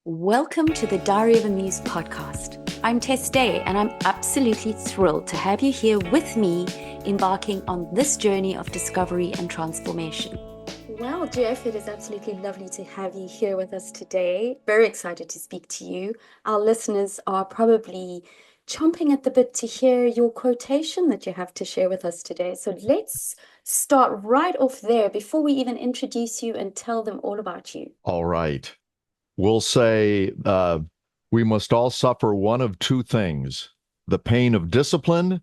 Welcome to the Diary of a Muse podcast. I'm Tess Day, and I'm absolutely thrilled to have you here with me, embarking on this journey of discovery and transformation. Well, Jeff, it is absolutely lovely to have you here with us today. Very excited to speak to you. Our listeners are probably chomping at the bit to hear your quotation that you have to share with us today. So let's start right off there before we even introduce you and tell them all about you. All right. We'll say we must all suffer one of two things: the pain of discipline,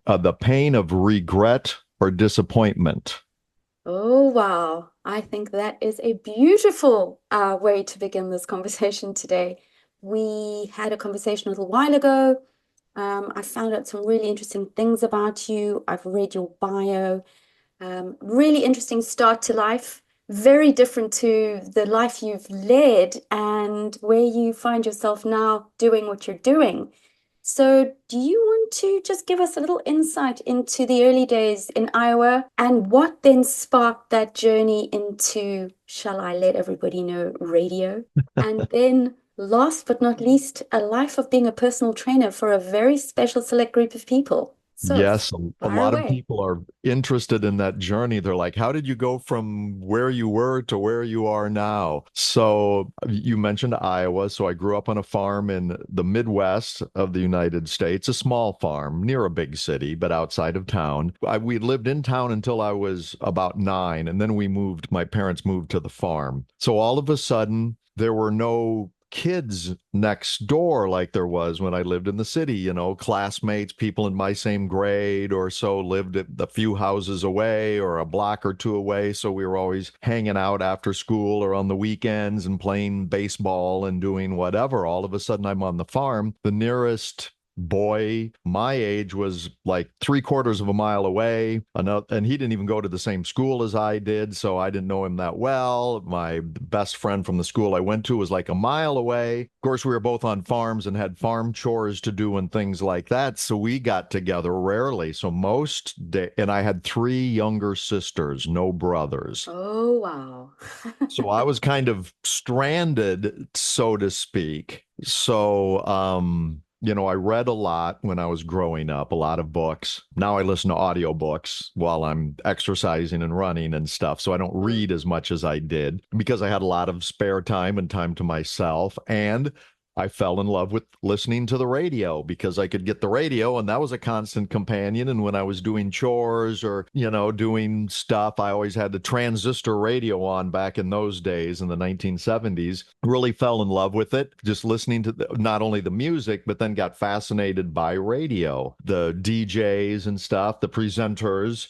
the pain of regret or disappointment. Oh, wow. I think that is a beautiful way to begin this conversation today. We had a conversation a little while ago. I found out some really interesting things about you. I've read your bio. Really interesting start to life. Very different to the life you've led and where you find yourself now doing what you're doing. So, do you want to just give us a little insight into the early days in Iowa and what then sparked that journey into, shall I let everybody know, radio? And then, last but not least, a life of being a personal trainer for a very special select group of people. So, Yes, a fire lot of away. people are interested in that journey. They're like, how did you go from where you were to where you are now? So you mentioned Iowa. So I grew up on a farm in the Midwest of the United States, a small farm near a big city, but outside of town. We lived in town until I was about 9, and then my parents moved to the farm. So all of a sudden, there were no kids next door like there was when I lived in the city. Classmates, people in my same grade or so lived a few houses away or a block or two away. So we were always hanging out after school or on the weekends and playing baseball and doing whatever. All of a sudden, I'm on the farm. The nearest boy my age was like 3/4 of a mile away, and he didn't even go to the same school as I did, so I didn't know him that well. My best friend from the school I went to was like a mile away. Of course, we were both on farms and had farm chores to do and things like that, so we got together rarely. So most day, and I had 3 younger sisters, no brothers. Oh, wow. So I was kind of stranded, so to speak. So I read a lot when I was growing up, a lot of books. Now I listen to audiobooks while I'm exercising and running and stuff. So I don't Mm. read as much as I did because I had a lot of spare time and time to myself. And I fell in love with listening to the radio because I could get the radio, and that was a constant companion. And when I was doing chores or, doing stuff, I always had the transistor radio on back in those days in the 1970s. Really fell in love with it, just listening to not only the music, but then got fascinated by radio, the DJs and stuff, the presenters,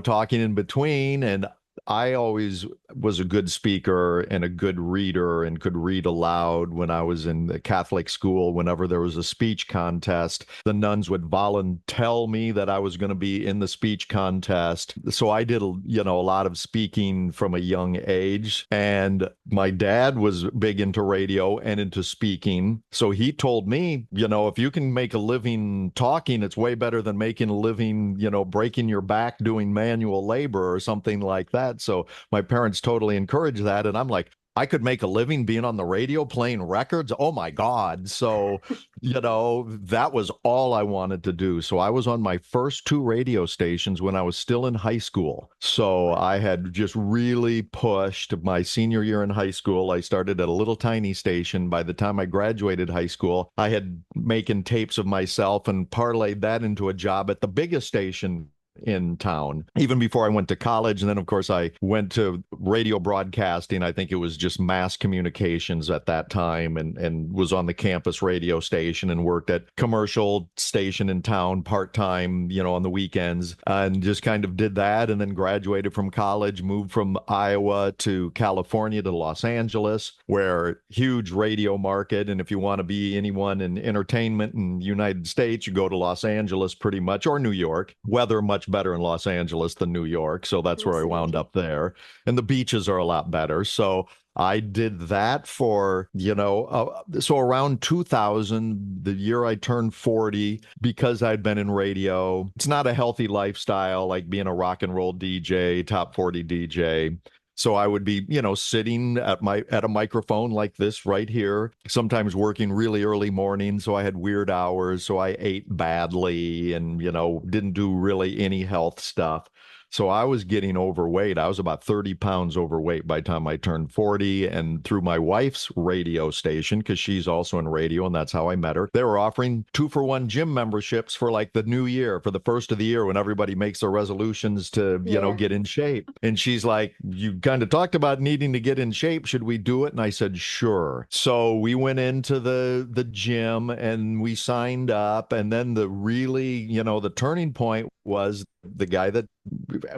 talking in between. And I always was a good speaker and a good reader and could read aloud when I was in the Catholic school. Whenever there was a speech contest, the nuns would volunteer me that I was going to be in the speech contest. So I did, a lot of speaking from a young age. And my dad was big into radio and into speaking. So he told me, if you can make a living talking, it's way better than making a living, breaking your back doing manual labor or something like that. So my parents totally encouraged that. And I'm like, I could make a living being on the radio playing records. Oh my God. So, that was all I wanted to do. So I was on my first 2 radio stations when I was still in high school. So I had just really pushed my senior year in high school. I started at a little tiny station. By the time I graduated high school, I had making tapes of myself and parlayed that into a job at the biggest station in town, even before I went to college. And then, of course, I went to radio broadcasting. I think it was just mass communications at that time, and was on the campus radio station and worked at commercial station in town part-time, on the weekends, and just kind of did that. And then graduated from college, moved from Iowa to California to Los Angeles, where huge radio market. And if you want to be anyone in entertainment in the United States, you go to Los Angeles pretty much, or New York. Weather much better in Los Angeles than New York. So that's where I wound Absolutely. up there. And the beaches are a lot better. So I did that for, so around 2000, the year I turned 40, because I'd been in radio. It's not a healthy lifestyle like being a rock and roll DJ, top 40 DJ. So I would be, sitting at a microphone like this right here, sometimes working really early morning. So I had weird hours. So I ate badly and, didn't do really any health stuff. So I was getting overweight. I was about 30 pounds overweight by the time I turned 40. And through my wife's radio station, because she's also in radio, and that's how I met her, they were offering 2-for-1 gym memberships for like the new year, for the first of the year when everybody makes their resolutions to, Yeah. get in shape. And she's like, you kind of talked about needing to get in shape. Should we do it? And I said, sure. So we went into the gym and we signed up. And then the turning point was the guy that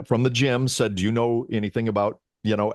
from the gym said, do you know anything about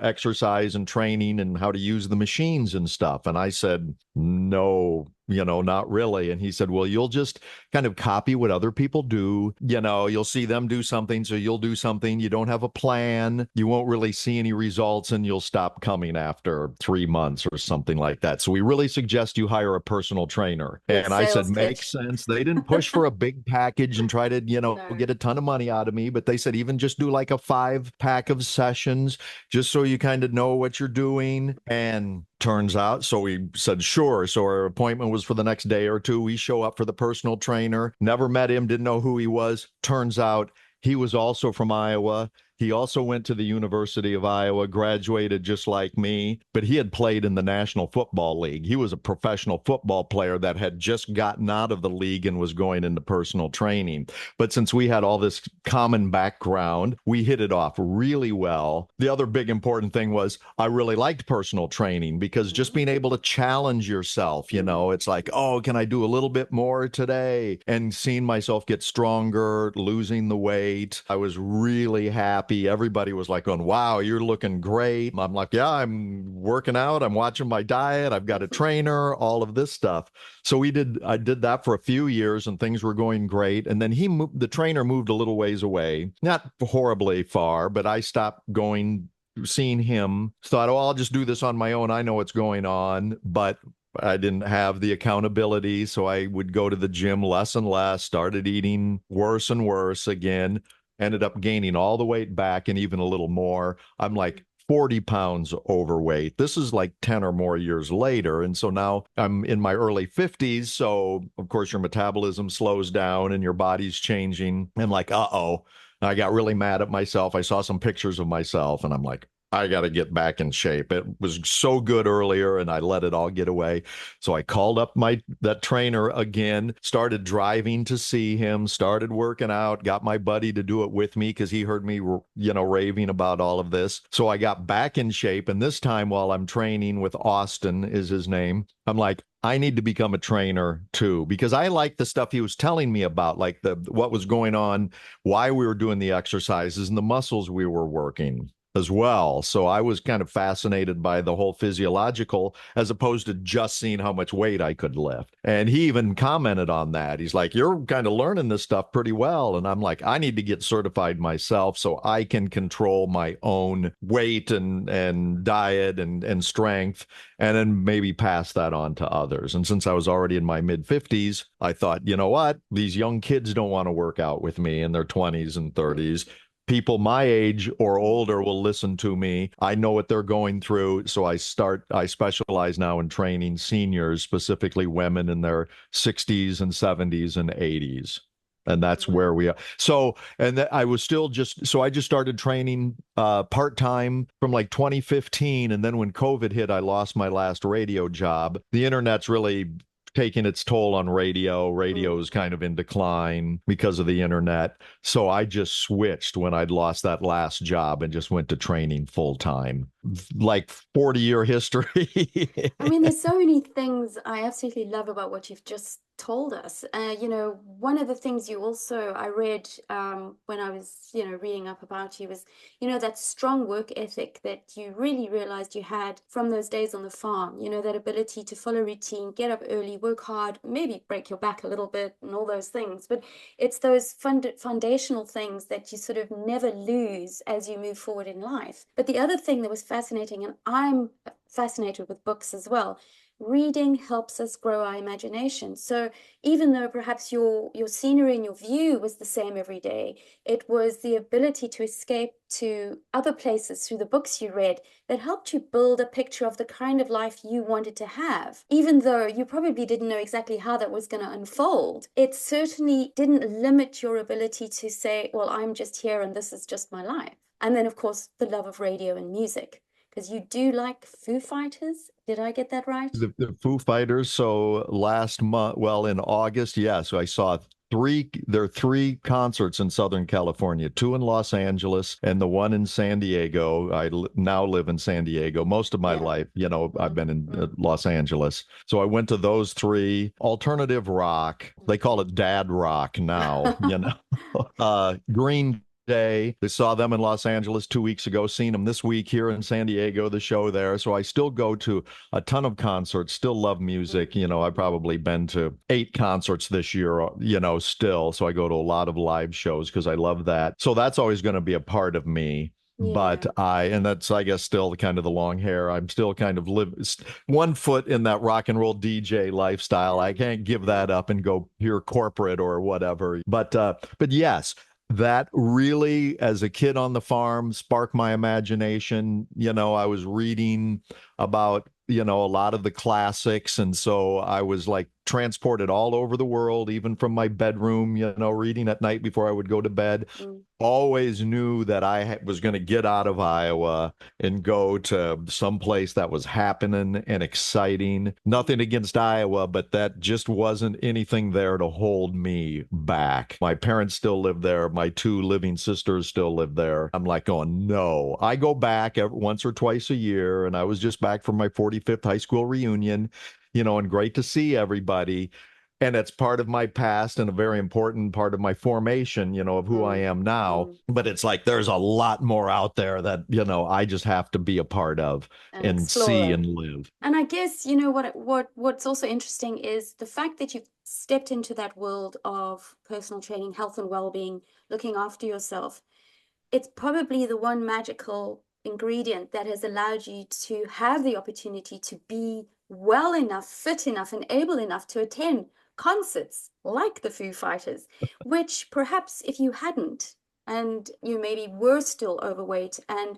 exercise and training and how to use the machines and stuff? And I said, no, not really. And he said, well, you'll just kind of copy what other people do. You'll see them do something, so you'll do something. You don't have a plan. You won't really see any results, and you'll stop coming after 3 months or something like that. So we really suggest you hire a personal trainer. Good And I said, sales makes pitch. sense. They didn't push for a big package and try to, No. get a ton of money out of me, but they said even just do like a 5-pack of sessions just so you kind of know what you're doing. And turns out, so we said, sure. So our appointment was for the next day or two. We show up for the personal trainer, never met him, didn't know who he was. Turns out he was also from Iowa. He also went to the University of Iowa, graduated just like me, but he had played in the National Football League. He was a professional football player that had just gotten out of the league and was going into personal training. But since we had all this common background, we hit it off really well. The other big important thing was I really liked personal training because just being able to challenge yourself, it's like, oh, can I do a little bit more today? And seeing myself get stronger, losing the weight. I was really happy. Everybody was like going, wow, you're looking great. I'm like, yeah, I'm working out. I'm watching my diet. I've got a trainer, all of this stuff. So I did that for a few years and things were going great. And then the trainer moved a little ways away, not horribly far, but I stopped going, seeing him, thought, oh, I'll just do this on my own. I know what's going on. But I didn't have the accountability. So I would go to the gym less and less, started eating worse and worse again, ended up gaining all the weight back and even a little more. I'm like 40 pounds overweight. This is like 10 or more years later. And so now I'm in my early 50s. So, of course, your metabolism slows down and your body's changing. I'm like, uh-oh. I got really mad at myself. I saw some pictures of myself and I'm like, I got to get back in shape. It was so good earlier and I let it all get away. So I called up that trainer again, started driving to see him, started working out, got my buddy to do it with me because he heard me, raving about all of this. So I got back in shape. And this time while I'm training with Austin is his name, I'm like, I need to become a trainer too, because I like the stuff he was telling me about, like what was going on, why we were doing the exercises and the muscles we were working as well. So I was kind of fascinated by the whole physiological as opposed to just seeing how much weight I could lift. And he even commented on that. He's like, you're kind of learning this stuff pretty well. And I'm like, I need to get certified myself so I can control my own weight and diet and strength, and then maybe pass that on to others. And since I was already in my mid 50s, I thought, you know what? These young kids don't want to work out with me in their 20s and 30s. People my age or older will listen to me. I know what they're going through. So I specialize now in training seniors, specifically women in their 60s and 70s and 80s. And that's where we are. So, I was still so I just started training part-time from like 2015. And then when COVID hit, I lost my last radio job. The internet's really taking its toll on radio. Radio is kind of in decline because of the internet. So I just switched when I'd lost that last job and just went to training full time. Like 40-year history. I mean, there's so many things I absolutely love about what you've just told us. One of the things I read when I was, reading up about you was, that strong work ethic that you really realized you had from those days on the farm, that ability to follow routine, get up early, work hard, maybe break your back a little bit and all those things. But it's those foundational things that you sort of never lose as you move forward in life. But the other thing that was fascinating, and I'm fascinated with books as well, reading helps us grow our imagination. So even though perhaps your scenery and your view was the same every day, it was the ability to escape to other places through the books you read that helped you build a picture of the kind of life you wanted to have. Even though you probably didn't know exactly how that was going to unfold, it certainly didn't limit your ability to say, well, I'm just here and this is just my life. And then, of course, the love of radio and music, because you do like Foo Fighters. Did I get that right? The Foo Fighters. So last month, well, in August, yeah. So I saw there are three concerts in Southern California, two in Los Angeles and the one in San Diego. Now live in San Diego. Most of my Yeah. life, I've been in Mm. Los Angeles. So I went to those three. Alternative rock. They call it dad rock now, Green Day. They saw them in Los Angeles 2 weeks ago, seen them this week here in San Diego, the show there. So I still go to a ton of concerts, still love music. I've probably been to 8 concerts this year, still. So I go to a lot of live shows because I love that. So that's always going to be a part of me. Yeah. And that's, I guess, still kind of the long hair. I'm still kind of one foot in that rock and roll DJ lifestyle. I can't give that up and go here corporate or whatever. But yes, that really, as a kid on the farm, sparked my imagination. I was reading about, a lot of the classics. And so I was like transported all over the world, even from my bedroom, reading at night before I would go to bed. Mm. Always knew that I was going to get out of Iowa and go to some place that was happening and exciting. Nothing against Iowa, but that just wasn't anything there to hold me back. My parents still live there. My two living sisters still live there. I'm like, oh no. I go back once or twice a year, and I was just back from my 45th high school reunion, and great to see everybody. And it's part of my past and a very important part of my formation, of who I Mm. am now. Mm. But it's like there's a lot more out there that, I just have to be a part of And and see explore. and live. And I guess, what's also interesting is the fact that you've stepped into that world of personal training, health and well-being, looking after yourself. It's probably the one magical ingredient that has allowed you to have the opportunity to be well enough, fit enough, and able enough to attend concerts like the Foo Fighters, which perhaps if you hadn't, and you maybe were still overweight and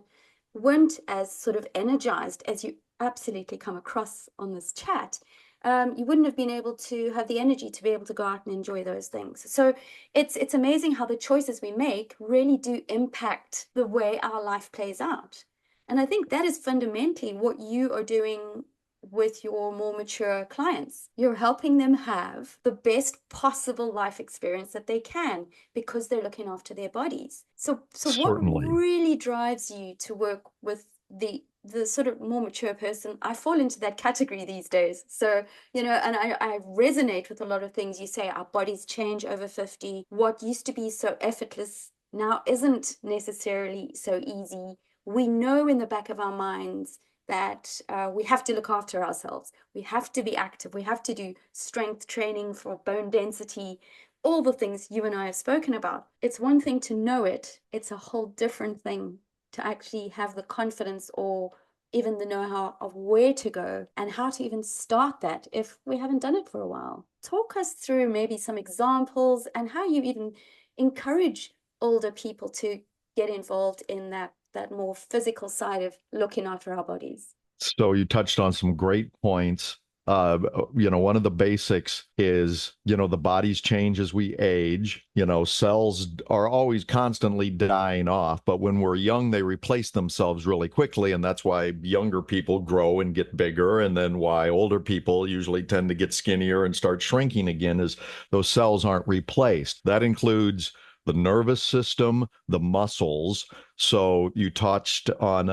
weren't as sort of energized as you absolutely come across on this chat, you wouldn't have been able to have the energy to be able to go out and enjoy those things. So it's amazing how the choices we make really do impact the way our life plays out. And I think that is fundamentally what you are doing with your more mature clients. You're helping them have the best possible life experience that they can because they're looking after their bodies. So what Certainly. really drives you to work with the sort of more mature person? I fall into that category these days. So, and I resonate with a lot of things you say. Our bodies change over 50. What used to be so effortless now isn't necessarily so easy. We know in the back of our minds that we have to look after ourselves. We have to be active. We have to do strength training for bone density, all the things you and I have spoken about. It's one thing to know it, it's a whole different thing to actually have the confidence or even the know-how of where to go and how to even start that if we haven't done it for a while. Talk us through maybe some examples and how you even encourage older people to get involved in that more physical side of looking after our bodies. So you touched on some great points. One of the basics is, the bodies change as we age. Cells are always constantly dying off, but when we're young, they replace themselves really quickly. And that's why younger people grow and get bigger. And then why older people usually tend to get skinnier and start shrinking again is those cells aren't replaced. That includes the nervous system, the muscles. So you touched on,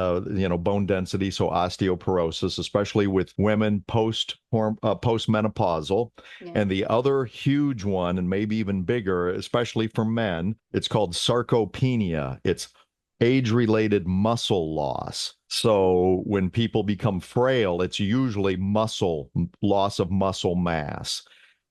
bone density, so osteoporosis, especially with women postmenopausal. Yeah. And the other huge one, and maybe even bigger, especially for men, it's called sarcopenia. It's age-related muscle loss. So when people become frail, it's usually loss of muscle mass.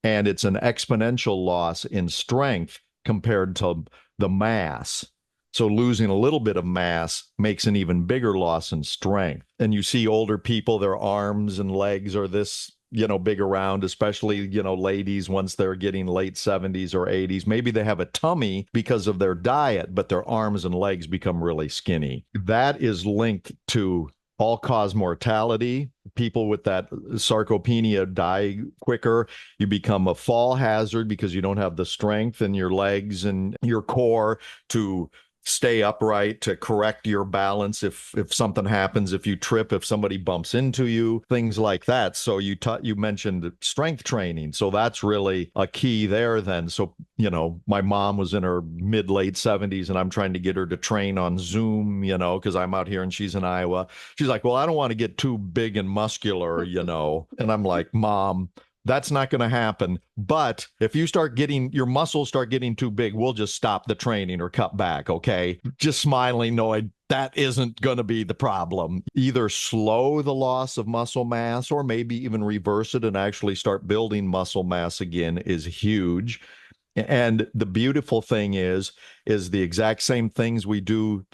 And it's an exponential loss in strength compared to the mass. So losing a little bit of mass makes an even bigger loss in strength. And you see older people, their arms and legs are this, big around, especially, ladies, once they're getting late 70s or 80s. Maybe they have a tummy because of their diet, but their arms and legs become really skinny. That is linked to all cause mortality. People with that sarcopenia die quicker. You become a fall hazard because you don't have the strength in your legs and your core to stay upright, to correct your balance if something happens, if you trip, if somebody bumps into you, things like that. So you mentioned strength training, so that's really a key there then. So my mom was in her mid late 70s and I'm trying to get her to train on Zoom, because I'm out here and she's in Iowa. She's like, well, I don't want to get too big and muscular, and I'm like, Mom, that's not going to happen. But if you start getting your muscles start getting too big, we'll just stop the training or cut back. Okay. Just smiling, knowing that isn't going to be the problem. Either slow the loss of muscle mass or maybe even reverse it and actually start building muscle mass again is huge. And the beautiful thing is the exact same things we do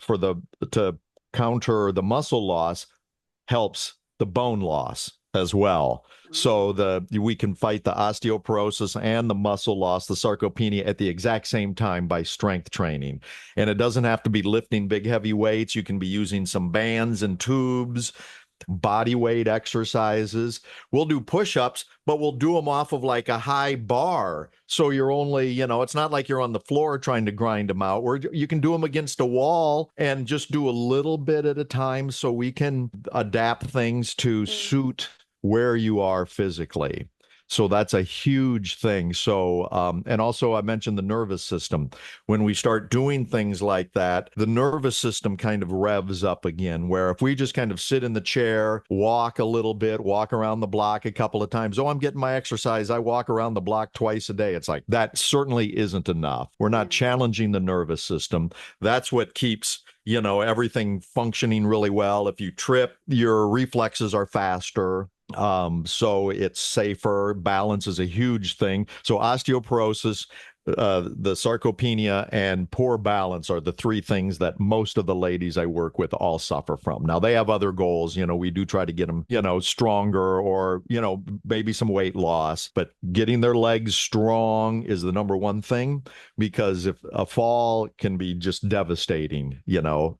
to counter the muscle loss helps the bone loss as well. So we can fight the osteoporosis and the muscle loss, the sarcopenia at the exact same time by strength training. And it doesn't have to be lifting big heavy weights. You can be using some bands and tubes, body weight exercises. We'll do push-ups, but we'll do them off of like a high bar. So you're only, it's not like you're on the floor trying to grind them out. Where you can do them against a wall and just do a little bit at a time so we can adapt things to suit where you are physically. So that's a huge thing. So, and also I mentioned the nervous system. When we start doing things like that, the nervous system kind of revs up again, where if we just kind of sit in the chair, walk a little bit, walk around the block a couple of times, oh, I'm getting my exercise. I walk around the block twice a day. It's like that certainly isn't enough. We're not challenging the nervous system. That's what keeps everything functioning really well. If you trip, your reflexes are faster. So it's safer. Balance is a huge thing. So osteoporosis, the sarcopenia, and poor balance are the three things that most of the ladies I work with all suffer from. Now they have other goals. We do try to get them, stronger or, maybe some weight loss, but getting their legs strong is the number one thing, because if a fall can be just devastating,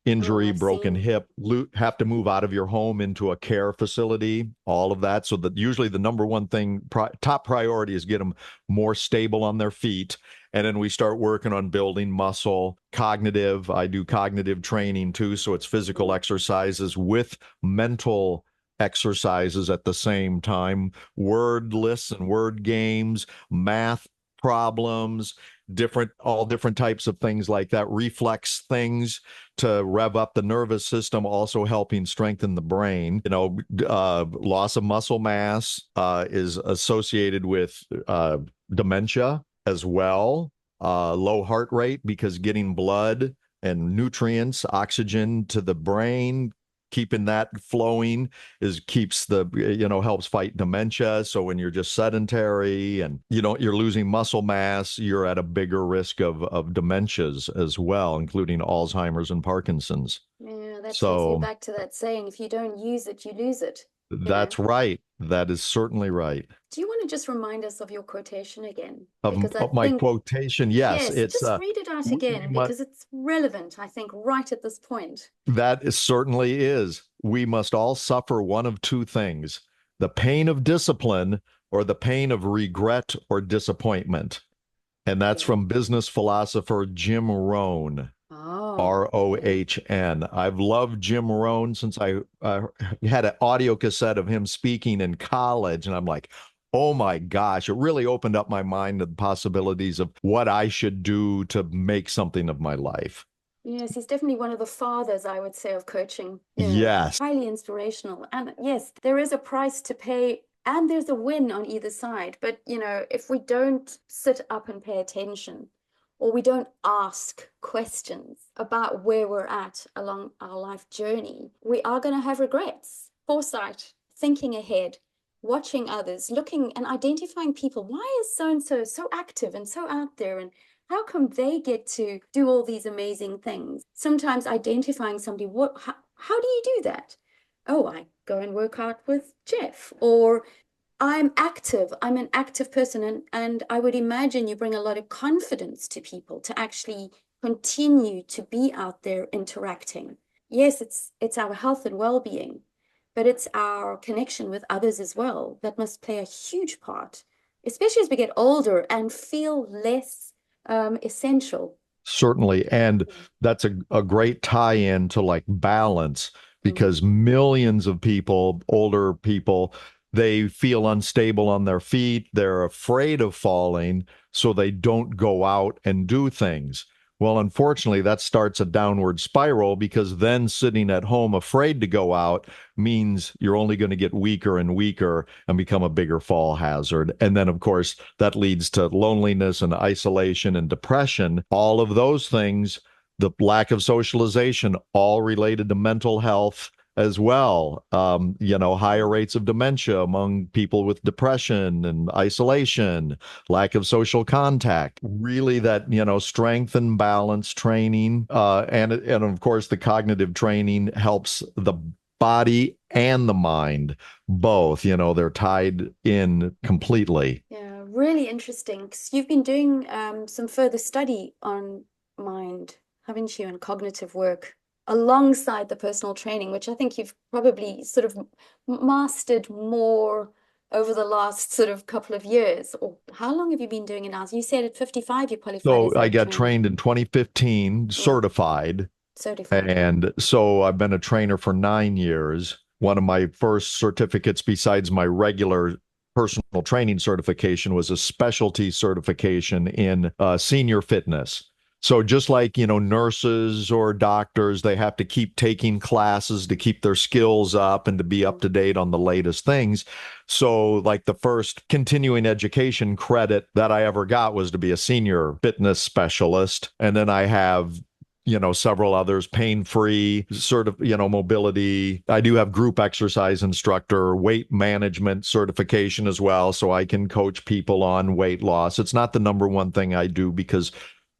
injury, broken hip, have to move out of your home into a care facility, all of that. So that usually the number one thing, top priority is get them more stable on their feet. And then we start working on building muscle, cognitive. I do cognitive training too. So it's physical exercises with mental exercises at the same time, word lists and word games, math problems, all different types of things like that, reflex things to rev up the nervous system, also helping strengthen the brain. Loss of muscle mass is associated with dementia as well, low heart rate, because getting blood and nutrients, oxygen to the brain, keeping that flowing keeps helps fight dementia. So when you're just sedentary and you're losing muscle mass, you're at a bigger risk of dementias as well, including Alzheimer's and Parkinson's. Yeah, that takes me back to that saying, if you don't use it, you lose it. That's right. That is certainly right. Do you want to just remind us of your quotation again? Of my quotation, yes, yes, it's just read it out again because it's relevant, I think, right at this point. Certainly is. We must all suffer one of two things: the pain of discipline or the pain of regret or disappointment. And that's from business philosopher Jim Rohn. Rohn. I've loved Jim Rohn since I had an audio cassette of him speaking in college. And I'm like, oh my gosh, it really opened up my mind to the possibilities of what I should do to make something of my life. Yes, he's definitely one of the fathers, I would say, of coaching. Yes. Highly inspirational. And yes, there is a price to pay and there's a win on either side. But, if we don't sit up and pay attention, or we don't ask questions about where we're at along our life journey, we are going to have regrets. Foresight, thinking ahead, watching others, looking and identifying people. Why is so-and-so so active and so out there? And how come they get to do all these amazing things? Sometimes identifying somebody, how do you do that? Oh, I go and work out with Jeff, or I'm active. I'm an active person, and I would imagine you bring a lot of confidence to people to actually continue to be out there interacting. Yes, it's our health and well-being, but it's our connection with others as well that must play a huge part, especially as we get older and feel less essential. Certainly. And that's a great tie-in to like balance because millions of people, older people, they feel unstable on their feet. They're afraid of falling, so they don't go out and do things. Well, unfortunately, that starts a downward spiral because then sitting at home afraid to go out means you're only going to get weaker and weaker and become a bigger fall hazard. And then, of course, that leads to loneliness and isolation and depression. All of those things, the lack of socialization, all related to mental health as well. Higher rates of dementia among people with depression and isolation, lack of social contact, really that, strength and balance training. And of course, the cognitive training helps the body and the mind both, they're tied in completely. Yeah, really interesting. Because you've been doing some further study on mind, haven't you, and cognitive work alongside the personal training, which I think you've probably sort of mastered more over the last sort of couple of years. Or how long have you been doing it now? So you said at 55 you qualified So as I a got trainer. trained in 2015, Mm, certified. certified, yeah. And so I've been a trainer for 9 years. One of my first certificates, besides my regular personal training certification, was a specialty certification in senior fitness. So just like, nurses or doctors, they have to keep taking classes to keep their skills up and to be up Mm, to date on the latest things. So like the first continuing education credit that I ever got was to be a senior fitness specialist. And then I have several others, pain free, sort of, mobility. I do have group exercise instructor, weight management certification as well. So I can coach people on weight loss. It's not the number one thing I do because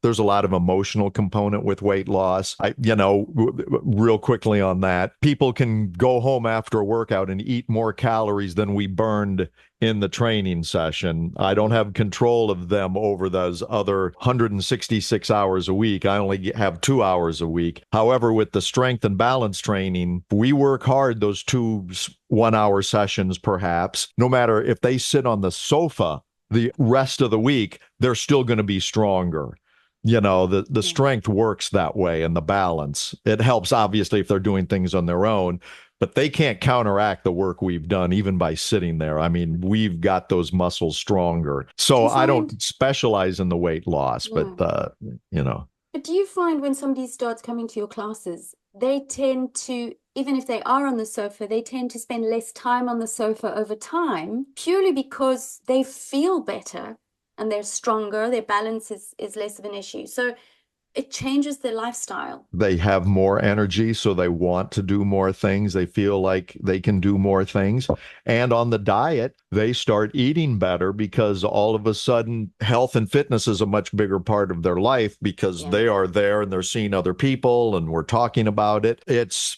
there's a lot of emotional component with weight loss. Real quickly on that, people can go home after a workout and eat more calories than we burned in the training session. I don't mm, have control of them over those other 166 hours a week. I only have 2 hours a week. However, with the strength and balance training, we work hard those 2 1 hour sessions, perhaps, no matter if they sit on the sofa the rest of the week, they're still going to be stronger. The yeah. strength works that way and the balance. It helps, obviously, if they're doing things on their own, but they can't counteract the work we've done even by sitting there. I mean, we've got those muscles stronger. Do So you I find, don't specialize in the weight loss, but no. you know, But do you find when somebody starts coming to your classes, they tend to, even if they are on the sofa, they tend to spend less time on the sofa over time purely because they feel better and they're stronger, their balance is less of an issue. So it changes their lifestyle. they have more energy, so they want to do more things. They feel like they can do more things. And on the diet, they start eating better because all of a sudden health and fitness is a much bigger part of their life because Yeah. they are there and they're seeing other people and we're talking about it.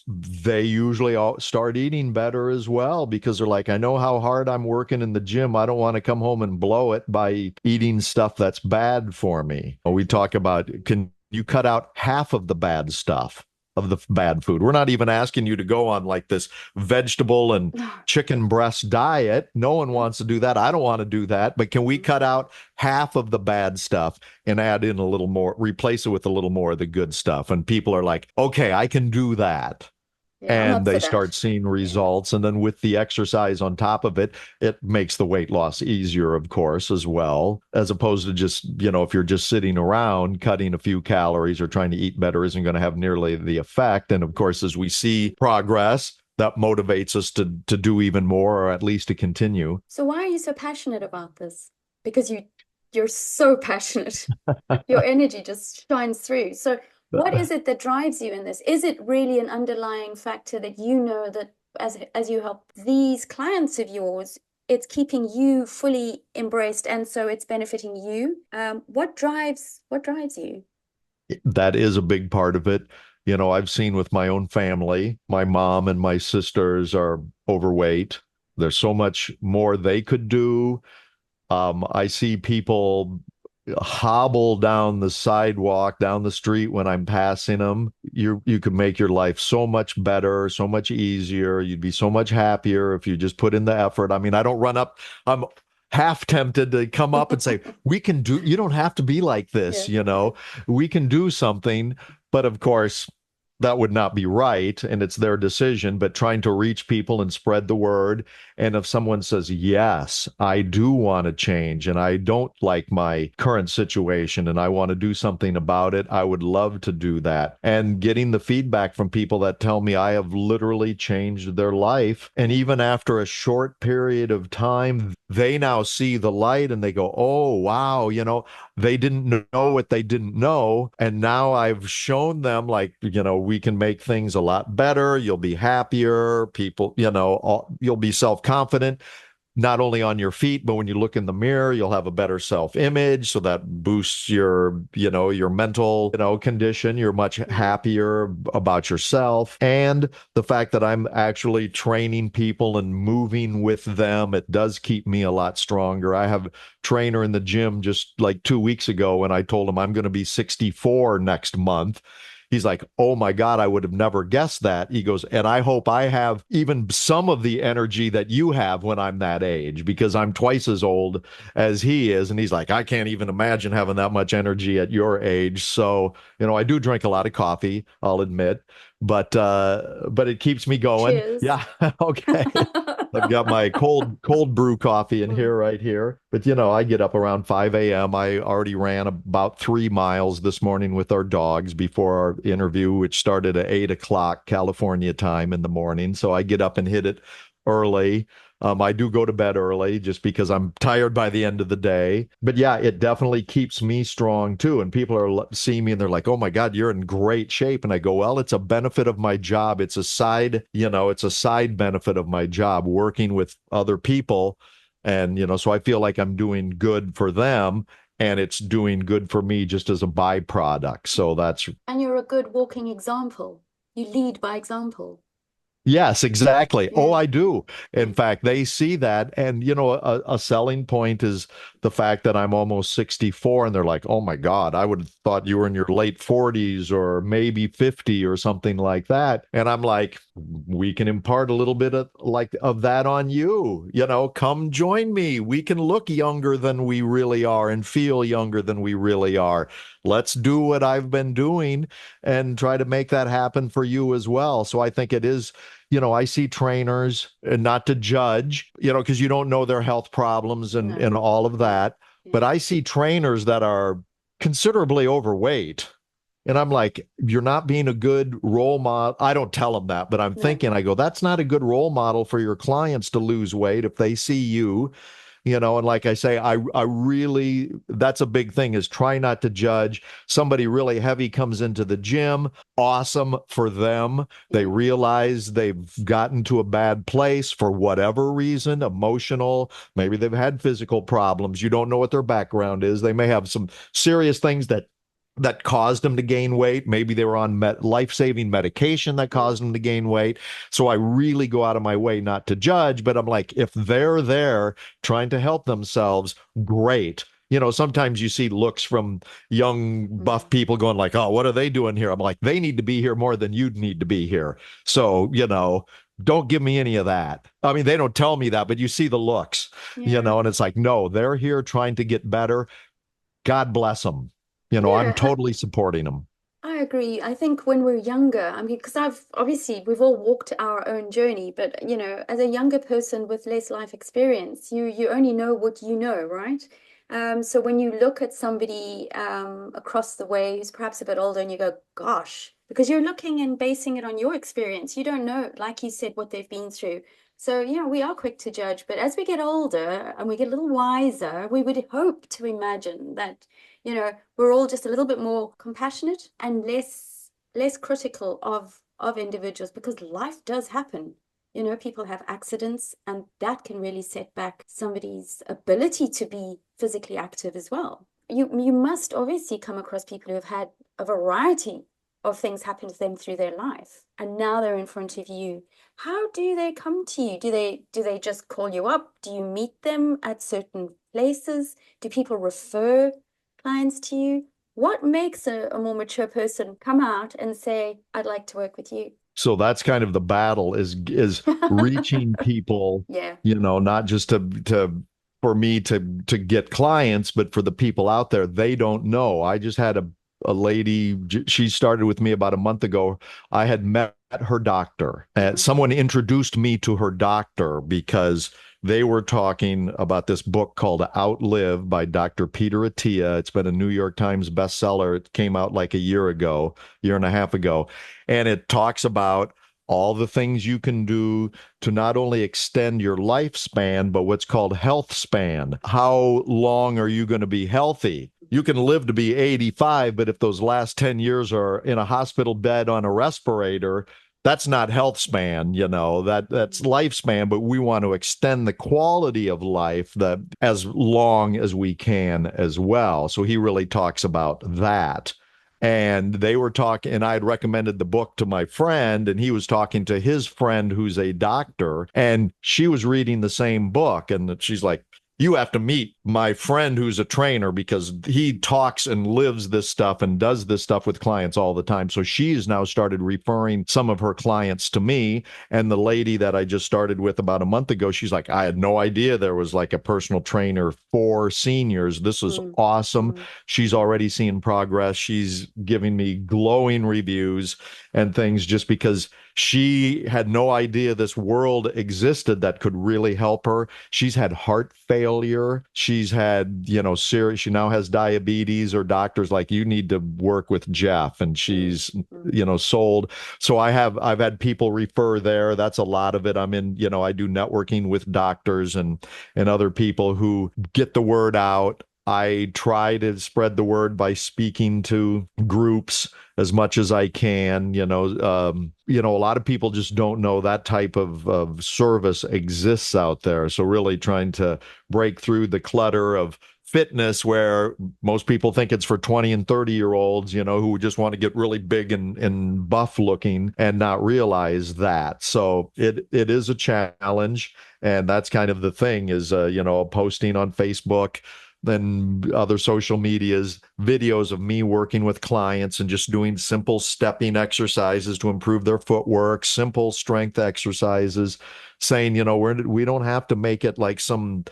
They usually all start eating better as well because they're like, I know how hard I'm working in the gym. I don't want to come home and blow it by eating stuff that's bad for me. We talk about you cut out half of the bad stuff of the bad food. We're not even asking you to go on like this vegetable and chicken breast diet. No one Yeah. wants to do that. I don't want to do that. But can we Mm. cut out half of the bad stuff and add in a little more, replace it with a little more of the good stuff? And people are like, okay, I can do that, Yeah, I'm and up for they that. start seeing Yeah. results. And then with the exercise on top of it, it makes the weight loss easier, of course, as well, as opposed to just, if you're just sitting around cutting a few calories or trying to eat better isn't going to have nearly the effect. And of course, as we see progress, that motivates us to do even more or at least to continue. So why are you so passionate about this? Because you're so passionate. Your energy just shines through. So what is it that drives you in this? Is it really an underlying factor that you know that as you help these clients of yours, it's keeping you fully embraced, and so it's benefiting you. What drives you? That is a big part of it. I've seen with my own family, my mom and my sisters are overweight. There's so much more they could do. I see people hobble down the sidewalk, down the street when I'm passing them. You could make your life so much better, so much easier. You'd be so much happier if you just put in the effort. I mean, I don't run up. I'm half tempted to come up and say, "We can do, you don't have to be like this, Yeah, yeah. We can do something." But of course, that would not be right, and it's their decision. But trying to reach people and spread the word, and if someone says, yes, I do want to change and I don't like my current situation and I want to do something about it, I would love to do that. And getting the feedback from people that tell me I have literally changed their life. And even after a short period of time, they now see the light and they go, oh, wow, they didn't know what they didn't know. And now I've shown them, like, we can make things a lot better. You'll be happier. People, you'll be self-confident, not only on your feet, but when you look in the mirror, you'll have a better self-image. So that boosts your mental, condition. You're much Mm. happier about yourself. And the fact that I'm actually training people and moving with them, it does keep me a lot stronger. I have a trainer in the gym just like 2 weeks ago, and I told him I'm going to be 64 next month. He's like, oh my God, I would have never guessed that. He goes, and I hope I have even some of the energy that you have when I'm that age, because I'm twice as old as he is. And he's like, I can't even imagine having that much energy at your age. So, I do drink a lot of coffee, I'll admit, but it keeps me going. Cheers. Yeah. Okay. I've got my cold brew coffee in Mm. here right here. But I get up around 5 a.m. I already ran about 3 miles this morning with our dogs before our interview, which started at 8 o'clock California time in the morning. So I get up and hit it early. I do go to bed early just because I'm tired by the end of the day. But yeah, it definitely keeps me strong too. And people are seeing me and they're like, "Oh my God, you're in great shape." And I go, "Well, it's a benefit of my job. It's a side benefit of my job working with other people." And, so I feel like I'm doing good for them and it's doing good for me just as a byproduct. So that's And you're a good walking example. You lead by example. Yes, exactly. Oh, Yeah, I do. yeah, In fact, they see that. And, a selling point is the fact that I'm almost 64 and they're like, oh my God, I would have thought you were in your late 40s or maybe 50 or something like that. And I'm like, we can impart a little bit of that on you. Come join me. We can look younger than we really are and feel younger than we really are. Let's do what I've been doing and try to make that happen for you as well. So I think it is, I see trainers, and not to judge, because you don't know their health problems and, no, and all of yeah, that. yeah, But I see trainers that are considerably overweight. And I'm like, you're not being a good role model. I don't tell them that, but I'm no, thinking, I go, that's not a good role model for your clients to lose weight if they see you. And like I say, I really, that's a big thing, is try not to judge. Somebody really heavy comes into the gym, awesome for them. They yeah, realize they've gotten to a bad place for whatever reason, emotional, maybe they've had physical problems. You don't know what their background is. They may have some serious things that caused them to gain weight. Maybe they were on life-saving medication that yeah, caused them to gain weight. So I really go out of my way not to judge, but I'm like, if they're there trying to help themselves, great. Sometimes you see looks from young buff mm, people going like, oh, what are they doing here? I'm like, they need to be here more than you need to be here. So, don't give me any of that. I mean, they don't tell me that, but you see the looks, yeah. and it's like, no, they're here trying to get better. God bless them. I'm Yeah, totally supporting them. I agree. I think when we're younger, I mean, because we've all walked our own journey, but as a younger person with less life experience, you only know what you know, right? So when you look at somebody across the way who's perhaps a bit older and you go, gosh, because you're looking and basing it on your experience, you don't know, like you said, what they've been through. So, we are quick to judge, but as we get older and we get a little wiser, we would hope to imagine that we're all just a little bit more compassionate and less critical of individuals because life does happen. People have accidents, and that can really set back somebody's ability to be physically active as well. You must obviously come across people who have had a variety of things happen to them through their life, and now they're in front of you. How do they come to you? Do they just call you up? Do you meet them at certain places? Do people refer clients to you? What makes a more mature person come out and say, I'd like to work with you? So that's kind of the battle is reaching people, Yeah. not just to for me to get clients, but for the people out there, they don't know. I just had a lady, she started with me about a month ago. I had met her doctor. Mhm. Someone introduced me to her doctor because they were talking about this book called Outlive by Dr. Peter Attia. It's been a New York Times bestseller. It came out like a year and a half ago. And it talks about all the things you can do to not only extend your lifespan, but what's called health span. How long are you going to be healthy? You can live to be 85, but if those last 10 years are in a hospital bed on a respirator, that's not health span, that's lifespan, but we want to extend the quality of life that as long as we can as well. So he really talks about that. And they were talking, and I had recommended the book to my friend, and he was talking to his friend who's a doctor, and she was reading the same book. And she's like, you have to meet my friend who's a trainer because he talks and lives this stuff and does this stuff with clients all the time. So she's now started referring some of her clients to me. And the lady that I just started with about a month ago, she's like, I had no idea there was like a personal trainer for seniors. This is Mm, awesome. mm, She's already seeing progress. She's giving me glowing reviews and things just because she had no idea this world existed that could really help her. She's had heart failure. She's had, serious, she now has diabetes, or doctors like, you need to work with Jeff. And mm, she's, mm, sold. So I've had people refer there. That's a lot of it. I'm in, I do networking with doctors and other people who get the word out. I try to spread the word by speaking to groups as much as I can. A lot of people just don't know that type of service exists out there. So really trying to break through the clutter of fitness where most people think it's for 20 and 30-year-olds, who just want to get really big and buff looking and not realize that. So it is a challenge. And that's kind of the thing is, posting on Facebook, then other social medias, videos of me working with clients and just doing simple stepping exercises to improve their footwork, simple strength exercises, saying, we don't have to make it like some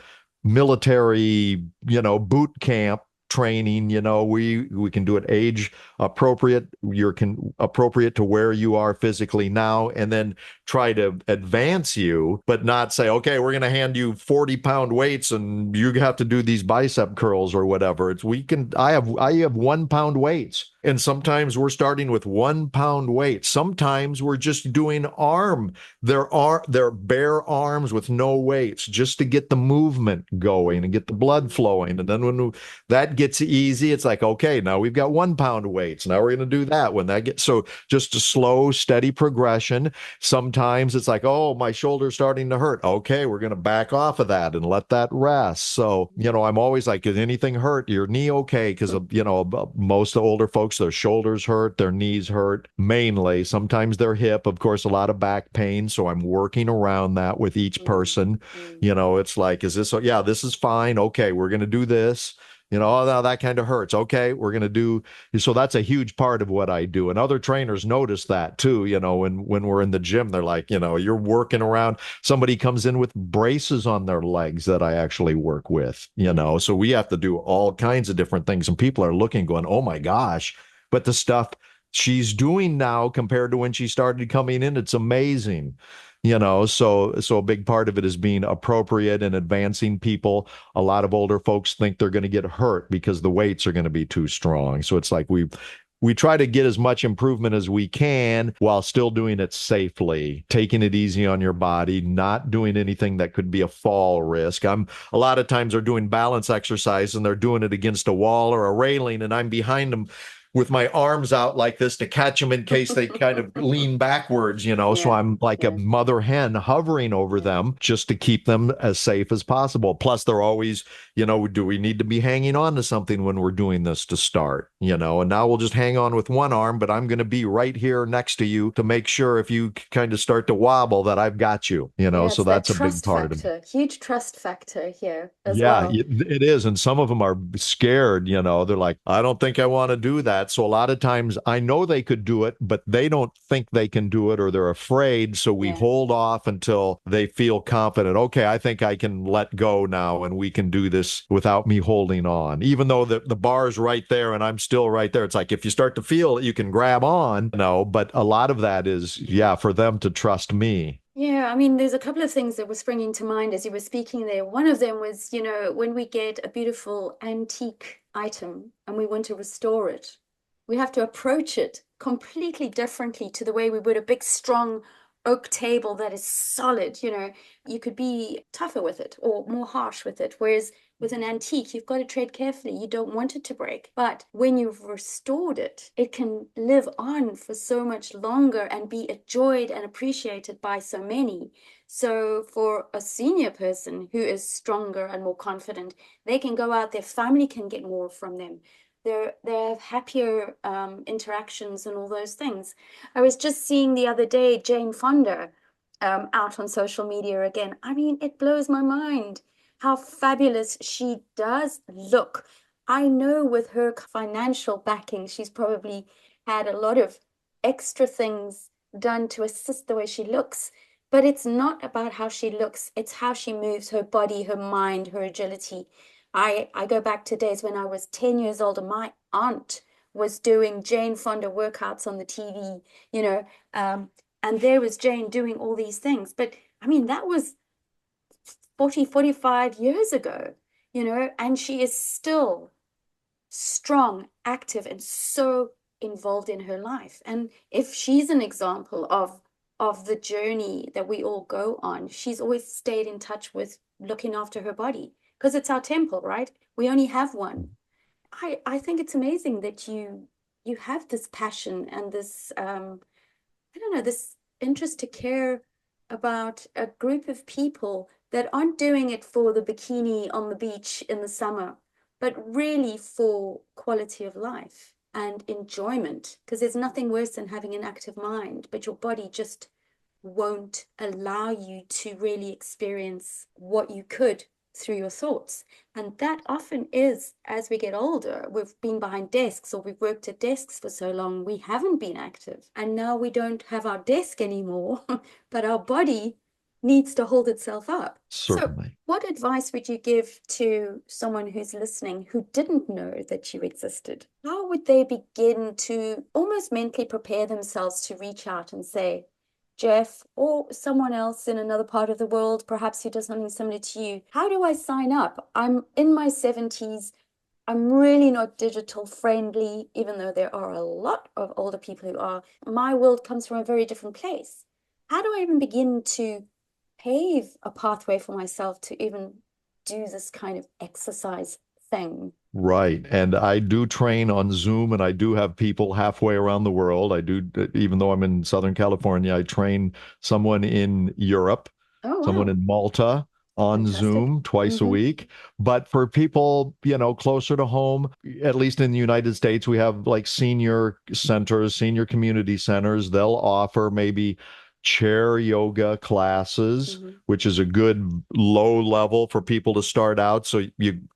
military, boot camp training. We can do it age appropriate. You're appropriate to where you are physically now, and then try to advance you, but not say, okay, we're going to hand you 40-pound weights and you have to do these bicep curls or whatever. I have 1 pound weights. And sometimes we're starting with 1 pound weights. Sometimes we're just doing their bare arms with no weights just to get the movement going and get the blood mm, flowing. And then when that gets easy, it's like, okay, now we've got 1 pound weights. Now we're going to do that. When that gets so just a slow, steady progression. Sometimes it's like, oh, my shoulder's starting to hurt. Okay, we're going to back off of that and let that rest. So, I'm always like, did anything hurt? Your knee okay? Because, most older folks, their shoulders hurt, their knees hurt mainly. Sometimes their hip, of course, a lot of back pain. So I'm working around that with each mm, person. mm, It's like, yeah, this is fine. Okay, we're going to do this. Oh, no, that kind of hurts. Okay, we're going to do. So that's a huge part of what I do. And other trainers notice that too. When we're in the gym, they're like, you're working around. Somebody comes in with braces on their legs that I actually work with, mm, So we have to do all kinds of different things. And people are looking, going, oh my gosh. But the stuff she's doing now compared to when she started coming in, it's amazing. So a big part of it is being appropriate and advancing people. A lot of older folks think they're going to get hurt because the weights are going to be too strong. So it's like we try to get as much improvement as we can while still doing it safely, taking it easy on your body, not doing anything that could be a fall risk. A lot of times they're doing balance exercise and they're doing it against a wall or a railing, and I'm behind them with my arms out like this to catch them in case they kind of lean backwards, So Yeah, I'm like a yeah, mother hen hovering over yeah. them just to keep them as safe as possible. Plus, they're always, do we need to be hanging on to something when we're doing this to start, And now we'll just hang on with one arm, but I'm going to be right here next to you to make sure if you kind of start to wobble that I've got you, Yeah, So it's that that's a big trust part of it. factor, huge trust factor here as Yeah, well. it is. And some of them are scared, They're like, I don't think I want to do that. So a lot of times I know they could do it, but they don't think they can do it or they're afraid. So we Yeah. hold off until they feel confident. Okay, I think I can let go now and we can do this without me holding on. Even though the bar's right there and I'm still right there. It's like if you start to feel it, you can grab on, but a lot of that is, yeah, for them to trust me. Yeah, I mean, there's a couple of things that were springing to mind as you were speaking there. One of them was, when we get a beautiful antique item and we want to restore it, we have to approach it completely differently to the way we would a big, strong oak table that is solid. You could be tougher with it or more harsh with it. Whereas with an antique, you've got to tread carefully. You don't want it to break. But when you've restored it, it can live on for so much longer and be enjoyed and appreciated by so many. So for a senior person who is stronger and more confident, they can go out, their family can get more from them. They have happier interactions and all those things. I was just seeing the other day Jane Fonda out on social media again. I mean, it blows my mind how fabulous she does look. I know with her financial backing, she's probably had a lot of extra things done to assist the way she looks. But it's not about how she looks, it's how she moves her body, her mind, her agility. I go back to days when I was 10 years old and my aunt was doing Jane Fonda workouts on the TV, you know, um, and there was Jane doing all these things. But I mean, that was 40, 45 years ago, and she is still strong, active, and so involved in her life. And if she's an example of the journey that we all go on, she's always stayed in touch with looking after her body because it's our temple, right? We only have one. I think it's amazing that you have this passion and this I don't know, this interest to care about a group of people that aren't doing it for the bikini on the beach in the summer, but really for quality of life and enjoyment. Because there's nothing worse than having an active mind, but your body just won't allow you to really experience what you could through your thoughts. And that often is, as we get older, we've been behind desks or we've worked at desks for so long, we haven't been active. And now we don't have our desk anymore, but our body needs to hold itself up. So, Certainly. what advice would you give to someone who's listening who didn't know that you existed? How would they begin to almost mentally prepare themselves to reach out and say, Jeff, or someone else in another part of the world, perhaps who does something similar to you. How do I sign up? I'm in my 70s. I'm really not digital friendly, even though there are a lot of older people who are. My world comes from a very different place. How do I even begin to pave a pathway for myself to even do this kind of exercise thing? Right. And I do train on Zoom and I do have people halfway around the world. I do, even though I'm in Southern California, I train someone in Europe, Oh, someone wow. in Malta on Fantastic. Zoom twice a Mm-hmm. week. But for people, closer to home, at least in the United States, we have like senior centers, senior community centers. They'll offer maybe chair yoga classes, Mm-hmm. which is a good low level for people to start out. So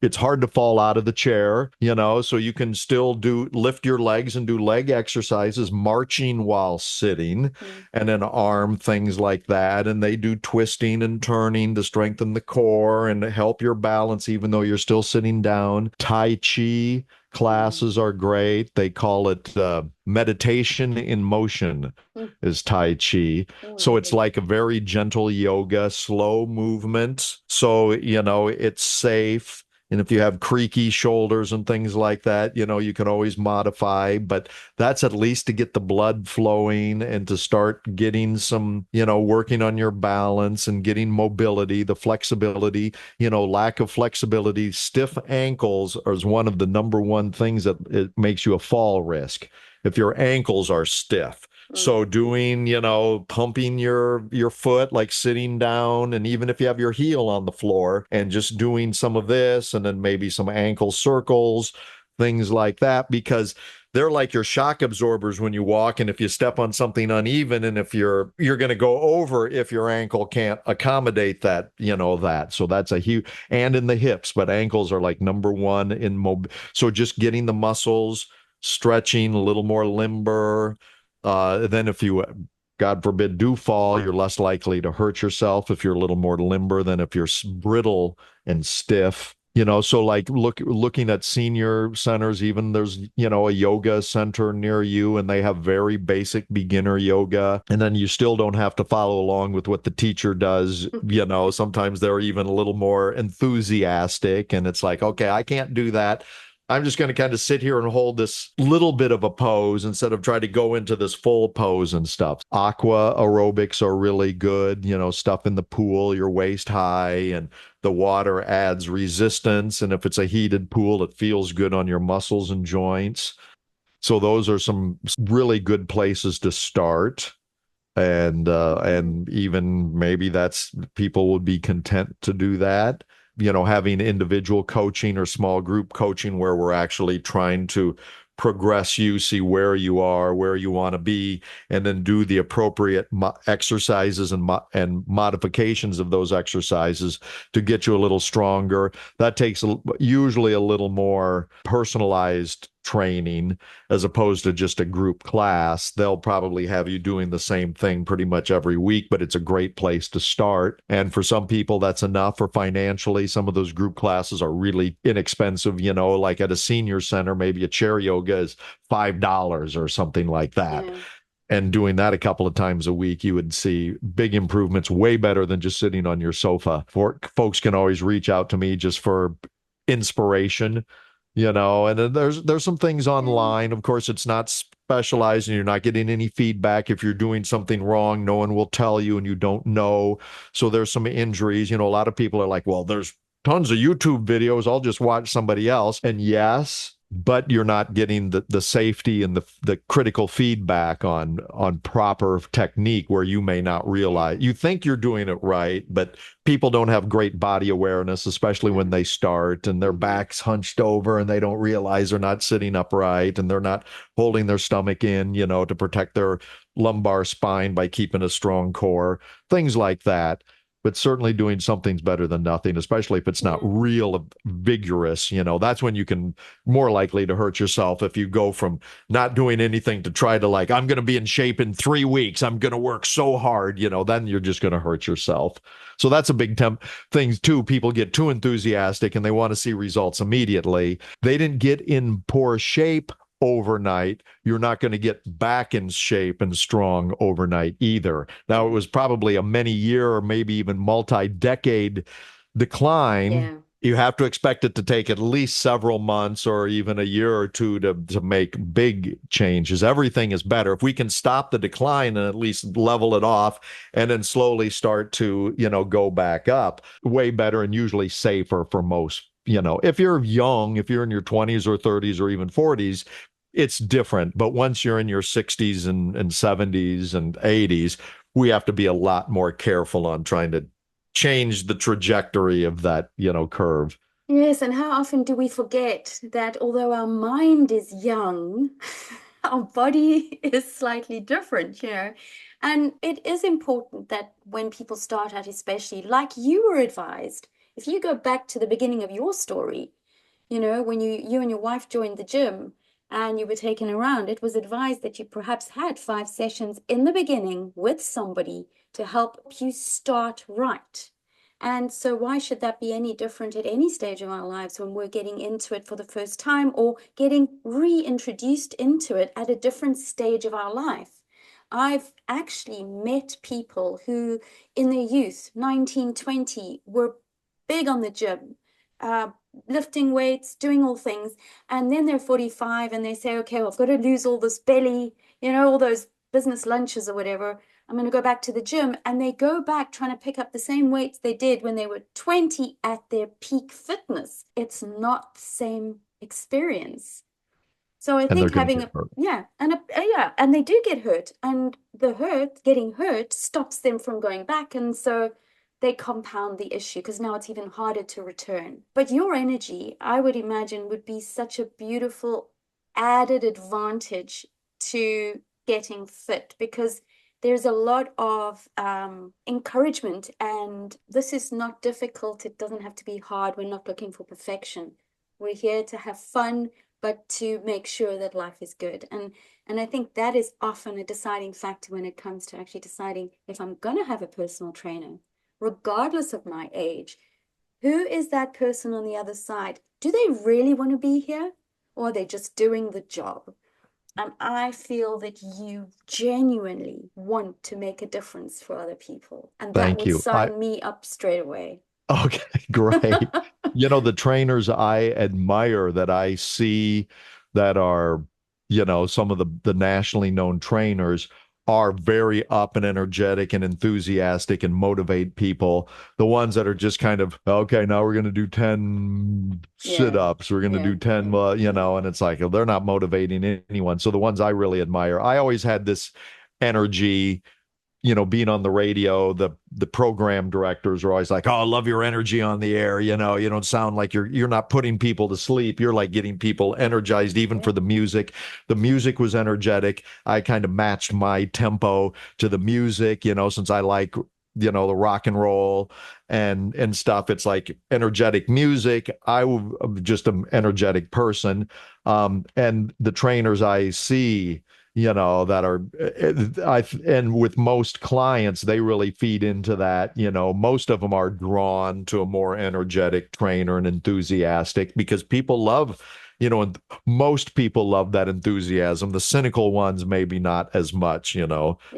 it's hard to fall out of the chair, so you can still lift your legs and do leg exercises, marching while sitting, Mm-hmm. and then arm things like that. And they do twisting and turning to strengthen the core and help your balance, even though you're still sitting down. Tai Chi classes are great. They call it meditation in motion is Tai Chi. Oh, So it's lovely. like a very gentle yoga, slow movement. So, it's safe. And if you have creaky shoulders and things like that, you can always modify, but that's at least to get the blood flowing and to start getting some, working on your balance and getting mobility, the flexibility, lack of flexibility. Stiff ankles is one of the number one things that it makes you a fall risk if your ankles are stiff. So doing, pumping your foot, like sitting down, and even if you have your heel on the floor and just doing some of this and then maybe some ankle circles, things like that, because they're like your shock absorbers when you walk. And if you step on something uneven, and if you're going to go over if your ankle can't accommodate that, that. So that's a huge, and in the hips, but ankles are like number one in So just getting the muscles stretching, a little more limber. Then if you, God forbid, do fall, you're less likely to hurt yourself if you're a little more limber than if you're brittle and stiff. So like looking at senior centers, even there's, a yoga center near you, and they have very basic beginner yoga. And then you still don't have to follow along with what the teacher does. Sometimes they're even a little more enthusiastic, and it's like, okay, I can't do that. I'm just going to kind of sit here and hold this little bit of a pose instead of trying to go into this full pose and stuff. Aqua aerobics are really good, stuff in the pool, your waist high, and the water adds resistance. And if it's a heated pool, it feels good on your muscles and joints. So those are some really good places to start. And even maybe that's people would be content to do that, having individual coaching or small group coaching where we're actually trying to progress you, see where you are, where you want to be, and then do the appropriate exercises and modifications of those exercises to get you a little stronger. That takes usually a little more personalized training as opposed to just a group class. They'll probably have you doing the same thing pretty much every week, but it's a great place to start. And for some people, that's enough. Or financially, some of those group classes are really inexpensive, like at a senior center, maybe a chair yoga is $5 or something like that. Yeah. And doing that a couple of times a week, you would see big improvements, way better than just sitting on your sofa. Folks can always reach out to me just for inspiration, and then there's some things online. Of course, it's not specialized and you're not getting any feedback. If you're doing something wrong, no one will tell you and you don't know. So there's some injuries. A lot of people are like, well, there's tons of YouTube videos. I'll just watch somebody else. And yes, but you're not getting the safety and the critical feedback on proper technique, where you may not realize you think you're doing it right, but people don't have great body awareness, especially when they start and their back's hunched over and they don't realize they're not sitting upright and they're not holding their stomach in, to protect their lumbar spine by keeping a strong core, things like that. But certainly doing something's better than nothing, especially if it's not real vigorous. That's when you can more likely to hurt yourself if you go from not doing anything to try to, like, I'm going to be in shape in 3 weeks. I'm going to work so hard, then you're just going to hurt yourself. So that's a big thing too. People get too enthusiastic and they want to see results immediately. They didn't get in poor shape overnight. You're not going to get back in shape and strong overnight either. Now, it was probably a many year or maybe even multi-decade decline. Yeah. You have to expect it to take at least several months or even a year or two to make big changes. Everything is better if we can stop the decline and at least level it off and then slowly start to, go back up. Way better and usually safer for most. If you're young, if you're in your 20s or 30s or even 40s, it's different. But once you're in your 60s and 70s and 80s, we have to be a lot more careful on trying to change the trajectory of that, curve. Yes, and how often do we forget that although our mind is young, our body is slightly different, And it is important that when people start out, especially like you were advised, if you go back to the beginning of your story, when you and your wife joined the gym and you were taken around, it was advised that you perhaps had 5 sessions in the beginning with somebody to help you start right. And so why should that be any different at any stage of our lives when we're getting into it for the first time or getting reintroduced into it at a different stage of our life? I've actually met people who in their youth, 19, 20, were big on the gym, lifting weights, doing all things. And then they're 45 and they say, okay, well, I've got to lose all this belly, all those business lunches or whatever. I'm going to go back to the gym. And they go back trying to pick up the same weights they did when they were 20 at their peak fitness. It's not the same experience. So I And they're think going to having get hurt. and they do get hurt, and getting hurt stops them from going back, and so they compound the issue because now it's even harder to return. But your energy, I would imagine, would be such a beautiful added advantage to getting fit because there's a lot of encouragement, and this is not difficult. It doesn't have to be hard. We're not looking for perfection. We're here to have fun, but to make sure that life is good. And I think that is often a deciding factor when it comes to actually deciding if I'm going to have a personal trainer, regardless of my age. Who is that person on the other side? Do they really want to be here? Or are they just doing the job? And I feel that you genuinely want to make a difference for other people. And that Thank would you. sign me up straight away. Okay, great. The trainers I admire that I see that are, some of the nationally known trainers are very up and energetic and enthusiastic and motivate people. The ones that are just kind of, okay, now we're going to do 10 Yeah, sit-ups, we're going to yeah, do 10, and it's like they're not motivating anyone. So the ones I really admire, I always had this energy, being on the radio, the program directors are always like, "Oh, I love your energy on the air. You don't sound like you're not putting people to sleep. You're like getting people energized, even for yeah. the music. The music was energetic. I kind of matched my tempo to the music, since I like, the rock and roll and stuff. It's like energetic music. I'm just an energetic person. And the trainers I see, that are and with most clients, they really feed into that. Most of them are drawn to a more energetic trainer and enthusiastic because people love, and most people love that enthusiasm. The cynical ones, maybe not as much, Yeah.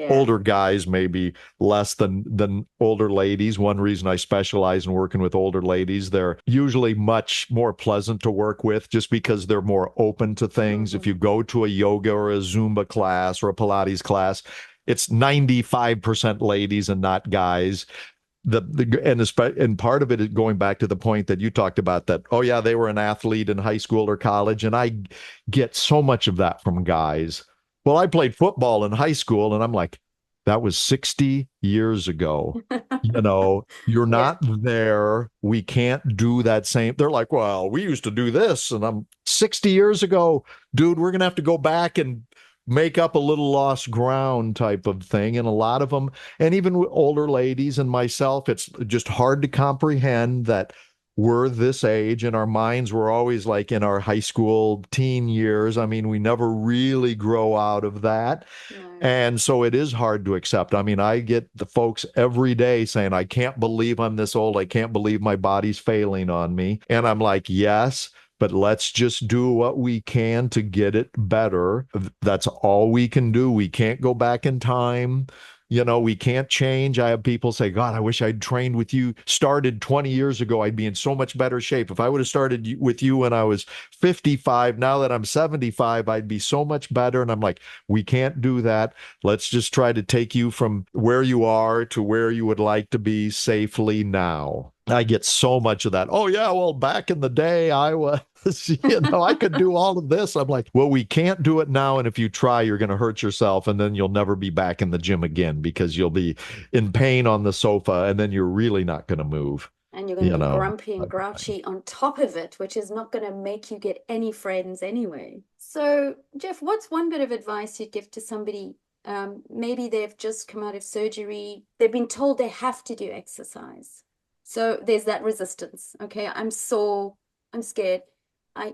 older guys, maybe less than older ladies. One reason I specialize in working with older ladies, they're usually much more pleasant to work with just because they're more open to things. If Mm-hmm. you go to a yoga or a Zumba class or a Pilates class, it's 95% ladies and not guys. And part of it is going back to the point that you talked about, that, oh yeah, they were an athlete in high school or college, and I get so much of that from guys. Well, I played football in high school, and I'm like, that was 60 years ago. You're Yeah. not there. We can't do that same. They're like, well, we used to do this, and I'm 60 years ago, dude. We're gonna have to go back and make up a little lost ground type of thing. And a lot of them, and even with older ladies and myself, it's just hard to comprehend that we're this age and our minds were always like in our high school teen years. I mean, we never really grow out of that. No. And so it is hard to accept. I mean, I get the folks every day saying, I can't believe I'm this old. I can't believe my body's failing on me. And I'm like, yes, but let's just do what we can to get it better. That's all we can do. We can't go back in time. We can't change. I have people say, God, I wish I'd trained with you, started 20 years ago. I'd be in so much better shape. If I would have started with you when I was 55, now that I'm 75, I'd be so much better. And I'm like, we can't do that. Let's just try to take you from where you are to where you would like to be safely now. I get so much of that. Oh, yeah, well, back in the day, I was, I could do all of this. I'm like, well, we can't do it now. And if you try, you're going to hurt yourself. And then you'll never be back in the gym again because you'll be in pain on the sofa. And then you're really not going to move, And you're going to you be know. grumpy and grouchy on top of it, which is not going to make you get any friends anyway. So, Jeff, what's one bit of advice you'd give to somebody? Maybe they've just come out of surgery. They've been told they have to do exercise. So there's that resistance. Okay, I'm sore. I'm scared.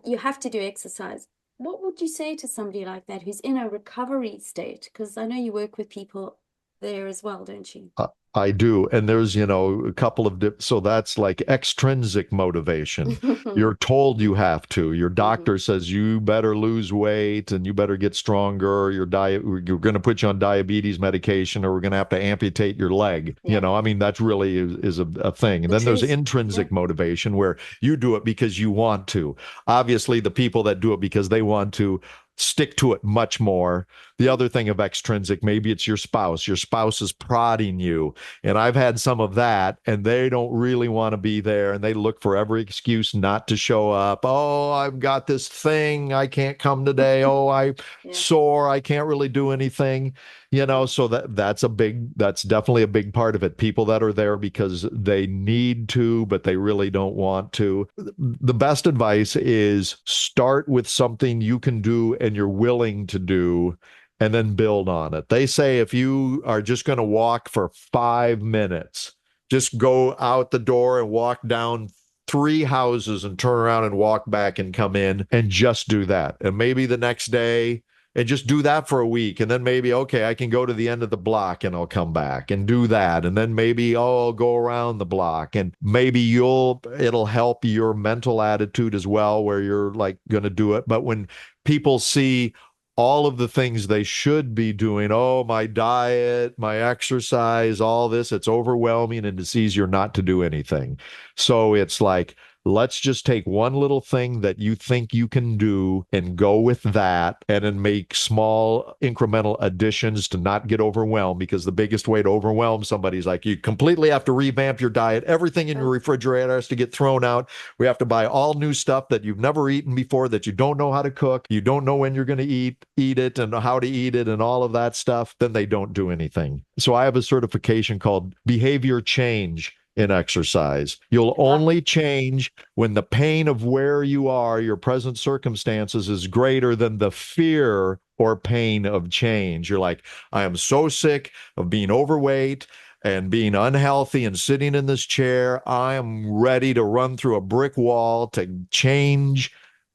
You have to do exercise. What would you say to somebody like that who's in a recovery state? Because I know you work with people there as well, don't you? I do. And there's, a couple of, so that's like extrinsic motivation. You're told you have to. Your Hmm. doctor says you better lose weight and you better get stronger. Your diet, we're going to put you on diabetes medication or we're going to have to amputate your leg. Yeah, I mean, that's really is a thing. And the then there's truth. Yeah. intrinsic motivation where you do it because you want to. Obviously, the people that do it because they want to stick to it much more. The other thing of extrinsic, maybe it's your spouse. Your spouse is prodding you, and I've had some of that, and they don't really want to be there, and they look for every excuse not to show up. Oh, I've got this thing. I can't come today. Oh, I Yeah. sore. I can't really do anything. Mm. So that's definitely a big part of it. People that are there because they need to, but they really don't want to. The best advice is start with something you can do and you're willing to do and then build on it. They say if you are just going to walk for 5 minutes, just go out the door and walk down three houses and turn around and walk back and come in and just do that. And maybe the next day, and just do that for a week. And then maybe, okay, I can go to the end of the block and I'll come back and do that. And then maybe, oh, I'll go around the block and maybe it'll help your mental attitude as well, where you're like going to do it. But when people see, all of the things they should be doing. Oh, my diet, my exercise, all this, it's overwhelming and it's easier not to do anything. So it's like, let's just take one little thing that you think you can do and go with that and then make small incremental additions to not get overwhelmed. Because the biggest way to overwhelm somebody is like you completely have to revamp your diet. Everything in your Oh, refrigerator has to get thrown out. We have to buy all new stuff that you've never eaten before, that you don't know how to cook. You don't know when you're going to eat it and how to eat it and all of that stuff. Then they don't do anything. So I have a certification called behavior change in exercise. You'll wow. only change when the pain of where you are, your present circumstances, is greater than the fear or pain of change. You're like, I am so sick of being overweight and being unhealthy and sitting in this chair. I am ready to run through a brick wall to change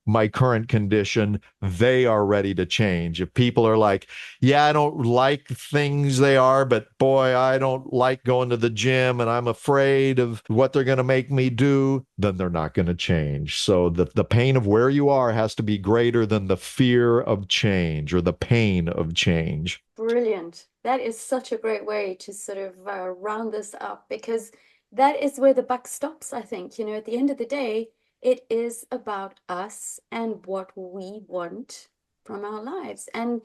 my current condition. They are ready to change. If people are like, yeah, I don't like things they are, but boy, I don't like going to the gym and I'm afraid of what they're going to make me do, then they're not going to change. So the pain of where you are has to be greater than the fear of change or the pain of change. Brilliant. That is such a great way to sort of round this up because that is where the buck stops, I think. At the end of the day, it is about us and what we want from our lives. And,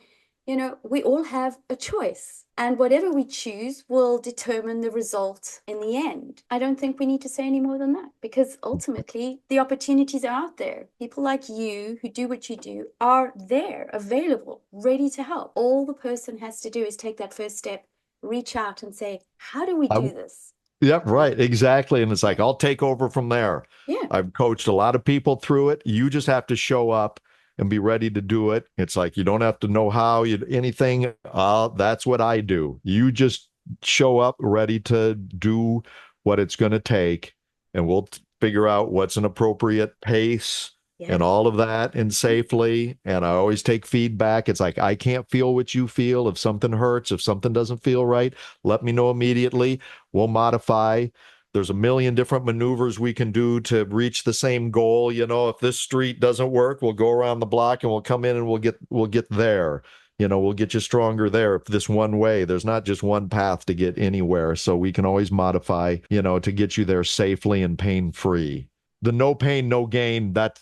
we all have a choice, and whatever we choose will determine the result in the end. I don't think we need to say any more than that because ultimately the opportunities are out there. People like you who do what you do are there, available, ready to help. All the person has to do is take that first step, reach out and say, how do we I, do this? Yep, Yeah. right. Exactly. And it's Yeah. like, I'll take over from there. Yeah. I've coached a lot of people through it. You just have to show up and be ready to do it. It's like, you don't have to know how you anything. That's what I do. You just show up ready to do what it's going to take, and we'll figure out what's an appropriate pace and Yes. all of that and safely. And I always take feedback. It's like, I can't feel what you feel. If something hurts, if something doesn't feel right, let me know immediately. We'll modify. There's a million different maneuvers we can do to reach the same goal. If this street doesn't work, we'll go around the block and we'll come in and we'll get there. We'll get you stronger there. If this one way, there's not just one path to get anywhere. So we can always modify, to get you there safely and pain free. The no pain, no gain, that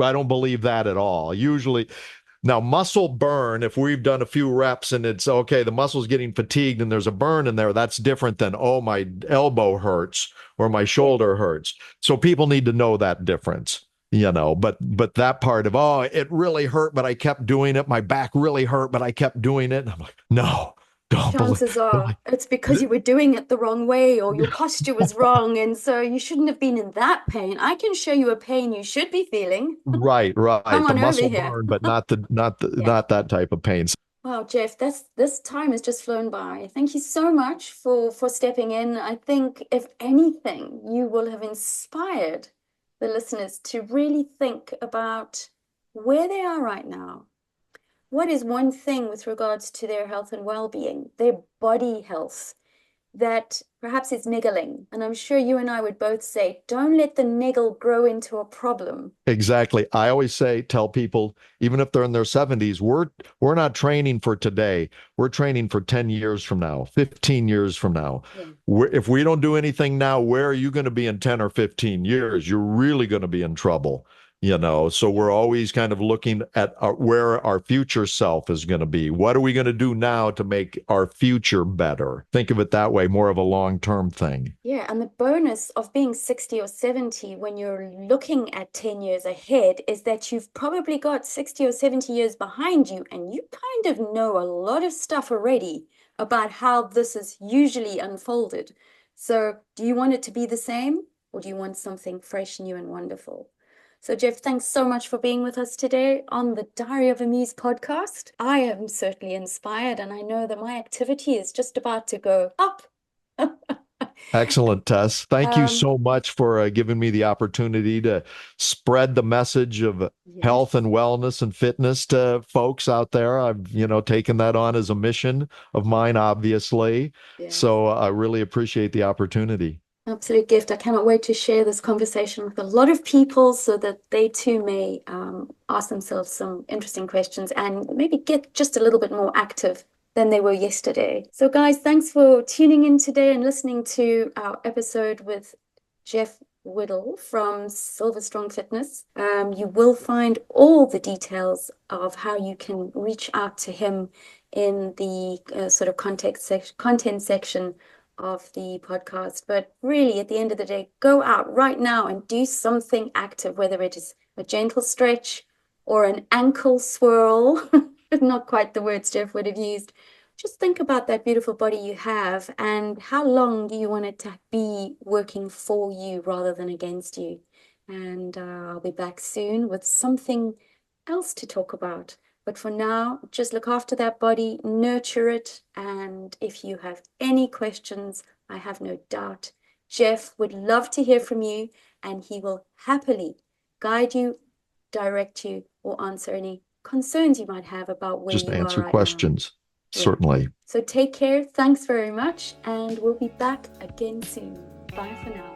I don't believe that at all. Usually, now, muscle burn, if we've done a few reps and it's okay, the muscle's getting fatigued and there's a burn in there, that's different than, oh, my elbow hurts or my Yeah. shoulder hurts. So people need to know that difference, but that part of, oh, it really hurt, but I kept doing it. My back really hurt, but I kept doing it. And I'm like, no, don't believe. Chances are it's because you were doing it the wrong way or your posture was wrong. And so you shouldn't have been in that pain. I can show you a pain you should be feeling. Right, Come right. The on over muscle here. burn, but Yeah. not that type of pain. Wow, Jeff, this time has just flown by. Thank you so much for stepping in. I think if anything, you will have inspired the listeners to really think about where they are right now. What is one thing with regards to their health and well-being, their body health? that perhaps is niggling. And I'm sure you and I would both say, don't let the niggle grow into a problem. Exactly. I always tell people, even if they're in their 70s, we're not training for today. We're training for 10 years from now, 15 years from now. Yeah. If we don't do anything now, where are you going to be in 10 or 15 years? You're really going to be in trouble. So we're always kind of looking at where our future self is going to be. What are we going to do now to make our future better? Think of it that way, more of a long-term thing. Yeah, and the bonus of being 60 or 70 when you're looking at 10 years ahead is that you've probably got 60 or 70 years behind you, and you kind of know a lot of stuff already about how this is usually unfolded. So, do you want it to be the same, or do you want something fresh, new, and wonderful? So, Jeff, thanks so much for being with us today on the Diary of a Muse podcast. I am certainly inspired, and I know that my activity is just about to go up. Excellent, Tess. Thank you Um, so much for giving me the opportunity to spread the message of yes, health and wellness and fitness to folks out there. I've, taken that on as a mission of mine, obviously. yes. So I really appreciate the opportunity. Absolute gift. I cannot wait to share this conversation with a lot of people so that they too may ask themselves some interesting questions and maybe get just a little bit more active than they were yesterday. So, guys, thanks for tuning in today and listening to our episode with Jeff Whittle from Silverstrong Fitness. You will find all the details of how you can reach out to him in the sort of content section of the podcast. But really, at the end of the day, go out right now and do something active, whether it is a gentle stretch or an ankle swirl. Not quite the words Jeff would have used. Just think about that beautiful body you have and how long do you want it to be working for you rather than against you. And I'll be back soon with something else to talk about. But for now, just look after that body, nurture it. And if you have any questions, I have no doubt Jeff would love to hear from you, and he will happily guide you, direct you, or answer any concerns you might have about where Just you are answer right now. questions. Yeah. Certainly. So take care. Thanks very much. And we'll be back again soon. Bye for now.